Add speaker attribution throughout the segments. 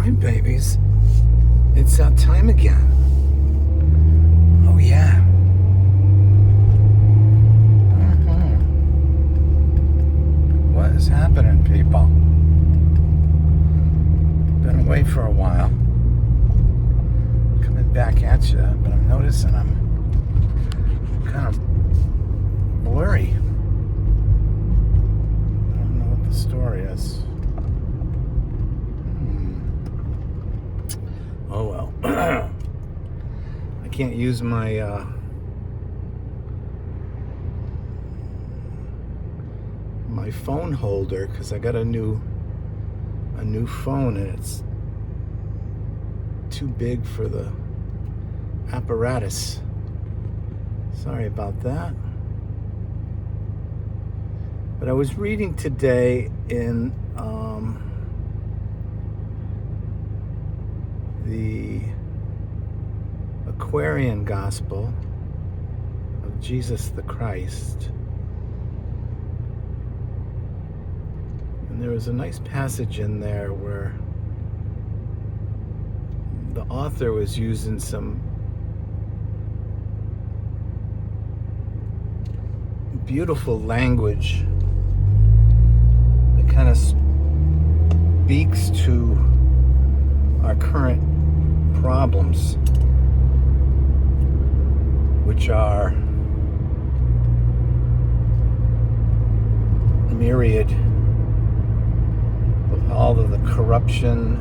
Speaker 1: right, babies. It's that time again. Oh, yeah. What is happening, people? Been away for a while. Coming back at you, but I'm noticing I'm kind of blurry. I don't know what the story is. Oh well. I can't use my my phone holder because I got a new phone and it's too big for the apparatus. Sorry about that. But I was reading today in the Aquarian Gospel of Jesus the Christ. And there was a nice passage in there where the author was using some beautiful language that kind of speaks to our current problems, which are myriad with all of the corruption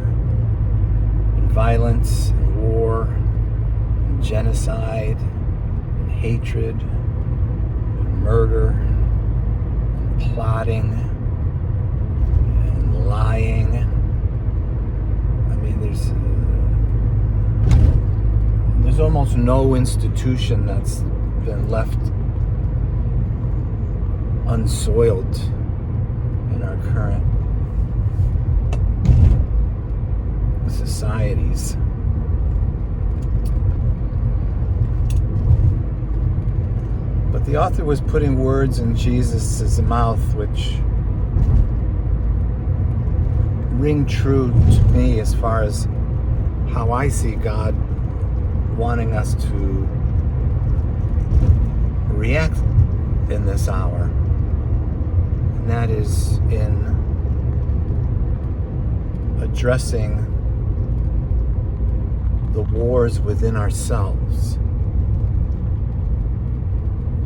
Speaker 1: and violence and war and genocide and hatred and murder and plotting and lying. I mean, there's almost no institution that's been left unsoiled in our current societies. But the author was putting words in Jesus' mouth which ring true to me as far as how I see God wanting us to react in this hour. And that is in addressing the wars within ourselves.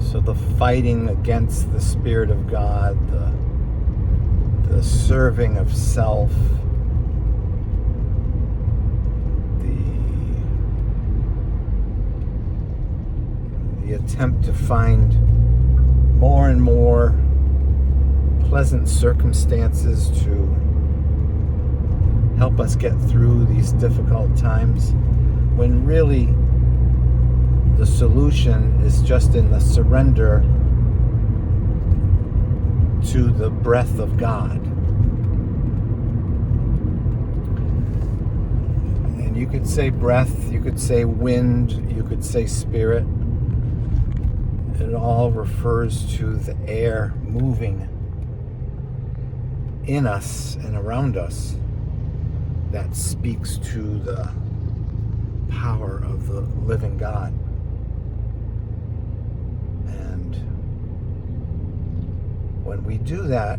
Speaker 1: So the fighting against the Spirit of God, the serving of self, the attempt to find more and more pleasant circumstances to help us get through these difficult times, when really the solution is just in the surrender to the breath of God. And you could say breath, you could say wind, you could say spirit. It all refers to the air moving in us and around us that speaks to the power of the living God. And when we do that,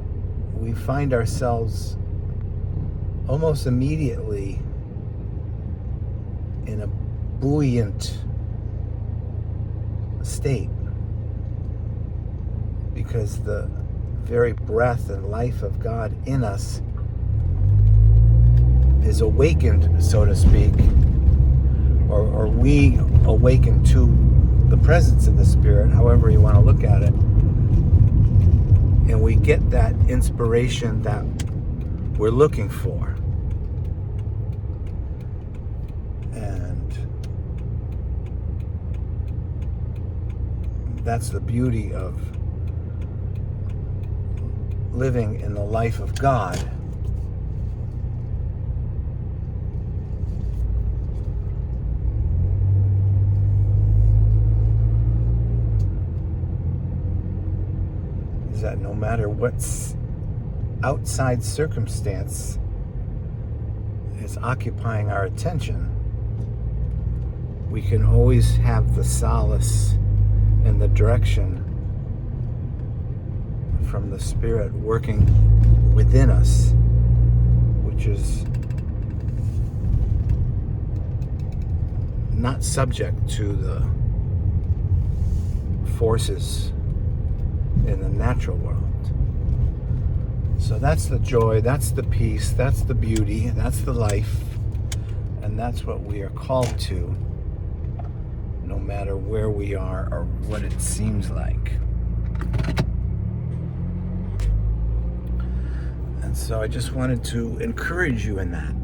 Speaker 1: we find ourselves almost immediately in a buoyant state, because the very breath and life of God in us is awakened, so to speak, or we awaken to the presence of the Spirit, however you want to look at it, and we get that inspiration that we're looking for. And that's the beauty of living in the life of God. Is that no matter what's outside circumstance is occupying our attention, we can always have the solace and the direction from the Spirit working within us, which is not subject to the forces in the natural world. So that's the joy, that's the peace, that's the beauty, that's the life, and that's what we are called to, no matter where we are or what it seems like. And so I just wanted to encourage you in that.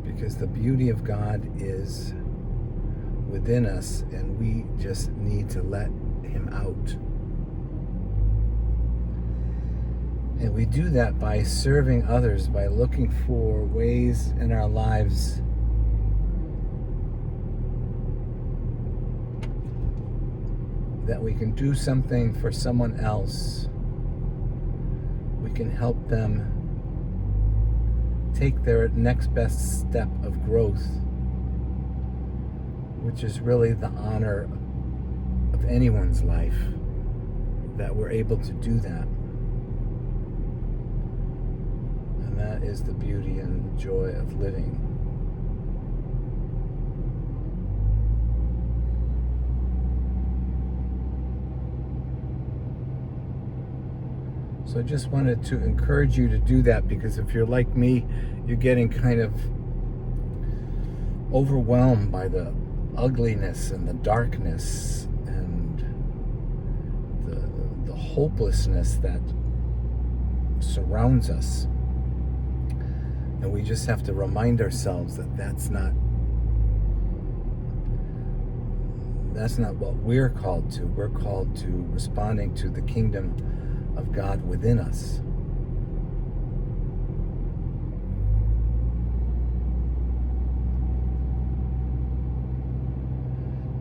Speaker 1: Because the beauty of God is within us, and we just need to let Him out. And we do that by serving others, by looking for ways in our lives that we can do something for someone else. We can help them take their next best step of growth, which is really the honor of anyone's life, that we're able to do that. And that is the beauty and joy of living. So I just wanted to encourage you to do that, because if you're like me, you're getting kind of overwhelmed by the ugliness and the darkness and the hopelessness that surrounds us. And we just have to remind ourselves that that's not what we're called to. We're called to responding to the kingdom of God within us.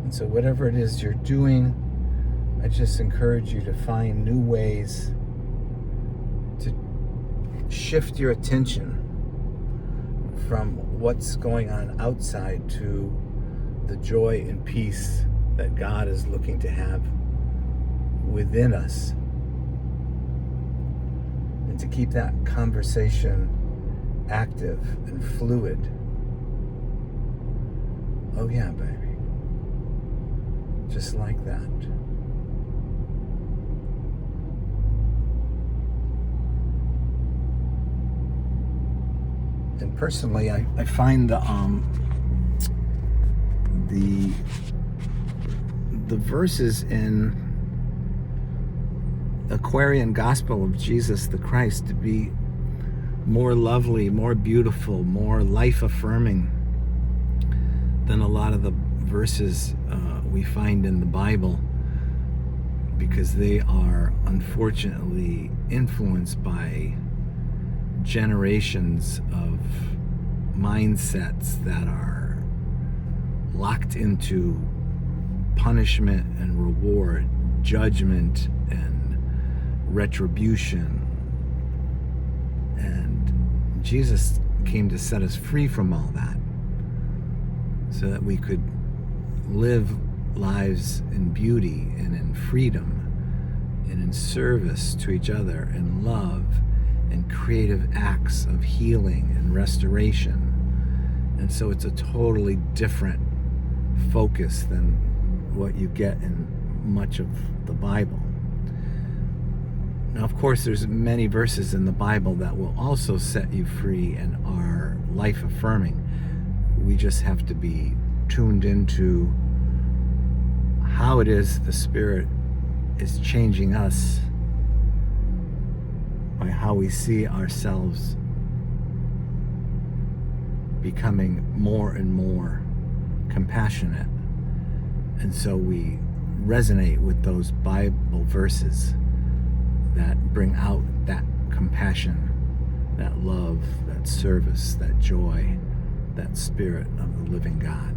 Speaker 1: And so whatever it is you're doing, I just encourage you to find new ways to shift your attention from what's going on outside to the joy and peace that God is looking to have within us. And to keep that conversation active and fluid. Oh yeah, baby. Just like that. And personally, I find the verses in Aquarian Gospel of Jesus the Christ to be more lovely, more beautiful, more life-affirming than a lot of the verses we find in the Bible, because they are unfortunately influenced by generations of mindsets that are locked into punishment and reward, judgment and retribution. And Jesus came to set us free from all that, so that we could live lives in beauty and in freedom and in service to each other, in love and creative acts of healing and restoration. And so it's a totally different focus than what you get in much of the Bible. Now, of course, there's many verses in the Bible that will also set you free and are life-affirming. We just have to be tuned into how it is the Spirit is changing us by how we see ourselves becoming more and more compassionate. And so we resonate with those Bible verses that bring out that compassion, that love, that service, that joy, that Spirit of the living God.